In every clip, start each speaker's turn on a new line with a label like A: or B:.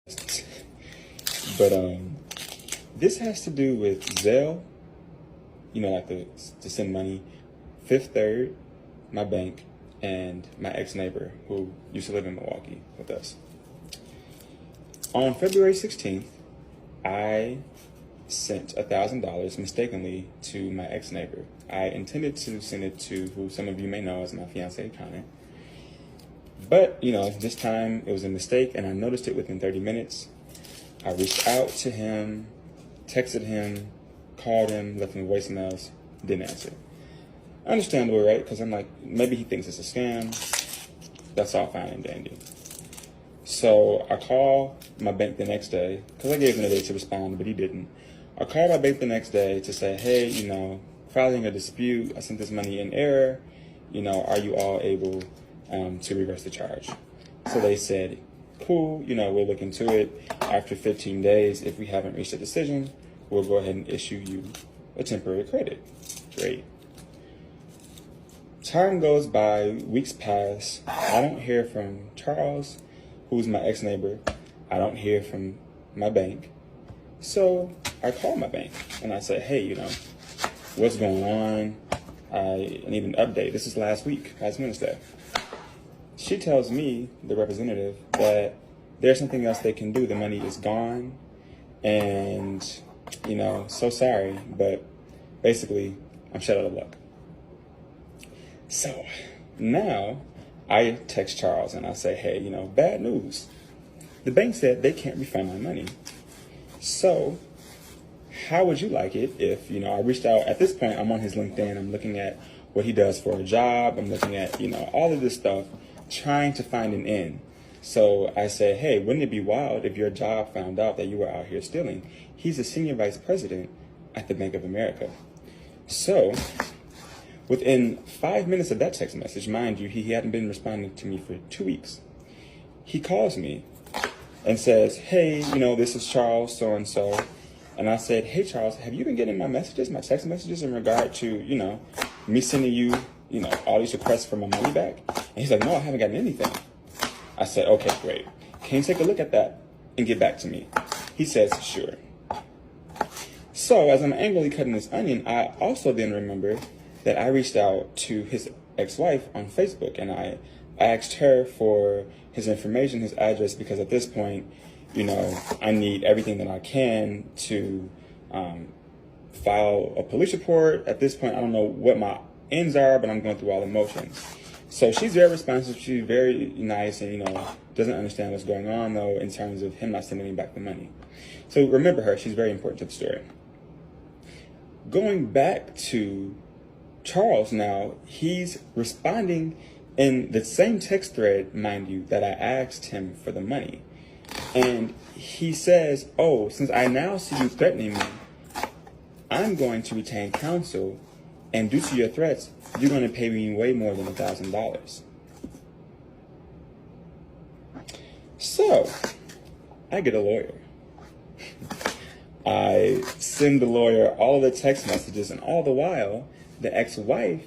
A: But this has to do with Zelle, like to send money, Fifth Third, my bank, and my ex-neighbor who used to live in Milwaukee with us. On February 16th, I sent $1,000 mistakenly to my ex-neighbor. I intended to send it to who some of you may know as my fiance, Connor. But, this time it was a mistake, and I noticed it within 30 minutes. I reached out to him, texted him, called him, left him voicemails, didn't answer. Understandable, right? Because I'm like, maybe he thinks it's a scam. That's all fine and dandy. So I call my bank the next day, because I gave him a day to respond, but he didn't. I called my bank the next day to say, hey, filing a dispute, I sent this money in error, are you all able to reverse the charge? So they said, cool, we'll look into it. After 15 days, if we haven't reached a decision, we'll go ahead and issue you a temporary credit. Great. Time goes by, weeks pass. I don't hear from Charles, who's my ex-neighbor. I don't hear from my bank. So I call my bank and I say, hey, what's going on? I need an update. This is last Wednesday. She tells me, the representative, that there's something else they can do. The money is gone. And, so sorry, but basically I'm shut out of luck. So now I text Charles and I say, hey, bad news. The bank said they can't refund my money. So how would you like it if, I reached out? At this point, I'm on his LinkedIn. I'm looking at what he does for a job. I'm looking at, all of this stuff, trying to find an end. So I said, hey, wouldn't it be wild if your job found out that you were out here stealing? He's a senior vice president at the Bank of America. So within 5 minutes of that text message, mind you, he hadn't been responding to me for 2 weeks. He calls me and says, hey, this is Charles, so-and-so. And I said, hey, Charles, have you been getting my text messages in regard to, me sending you, all these requests for my money back? And he's like, no, I haven't gotten anything. I said, okay, great. Can you take a look at that and get back to me? He says, sure. So as I'm angrily cutting this onion, I also then remember that I reached out to his ex-wife on Facebook, and I asked her for his information, his address, because at this point, I need everything that I can to file a police report. At this point, I don't know what my ends are, but I'm going through all the motions. So she's very responsive. She's very nice and, doesn't understand what's going on, though, in terms of him not sending me back the money. So remember her. She's very important to the story. Going back to Charles now, he's responding in the same text thread, mind you, that I asked him for the money. And he says, oh, since I now see you threatening me, I'm going to retain counsel, and due to your threats, you're going to pay me way more than $1,000. So I get a lawyer. I send the lawyer all of the text messages, and all the while, the ex-wife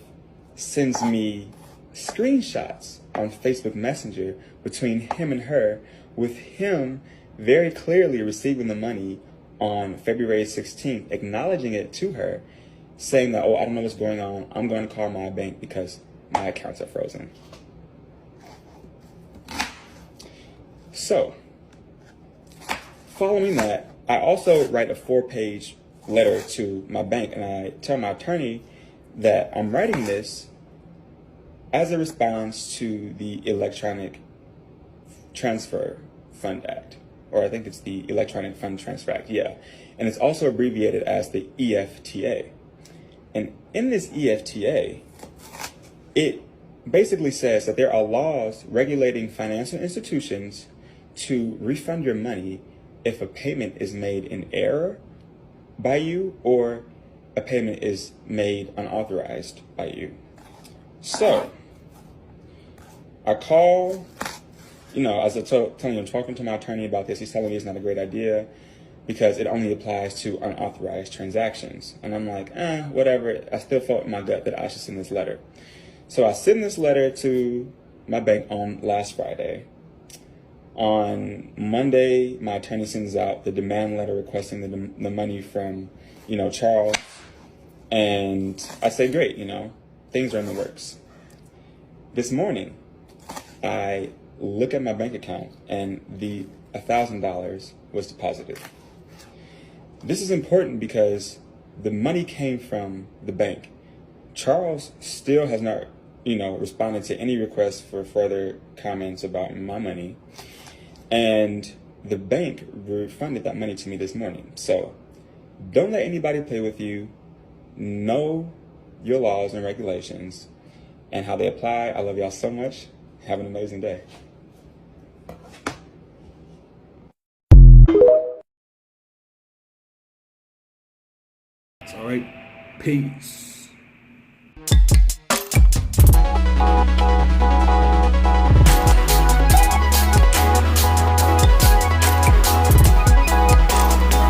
A: sends me screenshots on Facebook Messenger between him and her, with him very clearly receiving the money on February 16th, acknowledging it to her, saying that, oh, I don't know what's going on. I'm going to call my bank because my accounts are frozen. So, following that, I also write a 4-page letter to my bank, and I tell my attorney that I'm writing this as a response to the Electronic Transfer Fund Act, or I think it's the Electronic Fund Transfer Act, yeah. And it's also abbreviated as the EFTA. And in this EFTA, it basically says that there are laws regulating financial institutions to refund your money if a payment is made in error by you or a payment is made unauthorized by you. So I call, as I telling you, I'm talking to my attorney about this. He's telling me it's not a great idea because it only applies to unauthorized transactions. And I'm like, whatever. I still felt in my gut that I should send this letter. So I send this letter to my bank on last Friday. On Monday, my attorney sends out the demand letter requesting the money from, Charles. And I say, great, things are in the works. This morning, I look at my bank account and the $1,000 was deposited. This is important because the money came from the bank. Charles still has not, responded to any requests for further comments about my money. And the bank refunded that money to me this morning. So don't let anybody play with you. Know your laws and regulations and how they apply. I love y'all so much. Have an amazing day.
B: All right. Peace.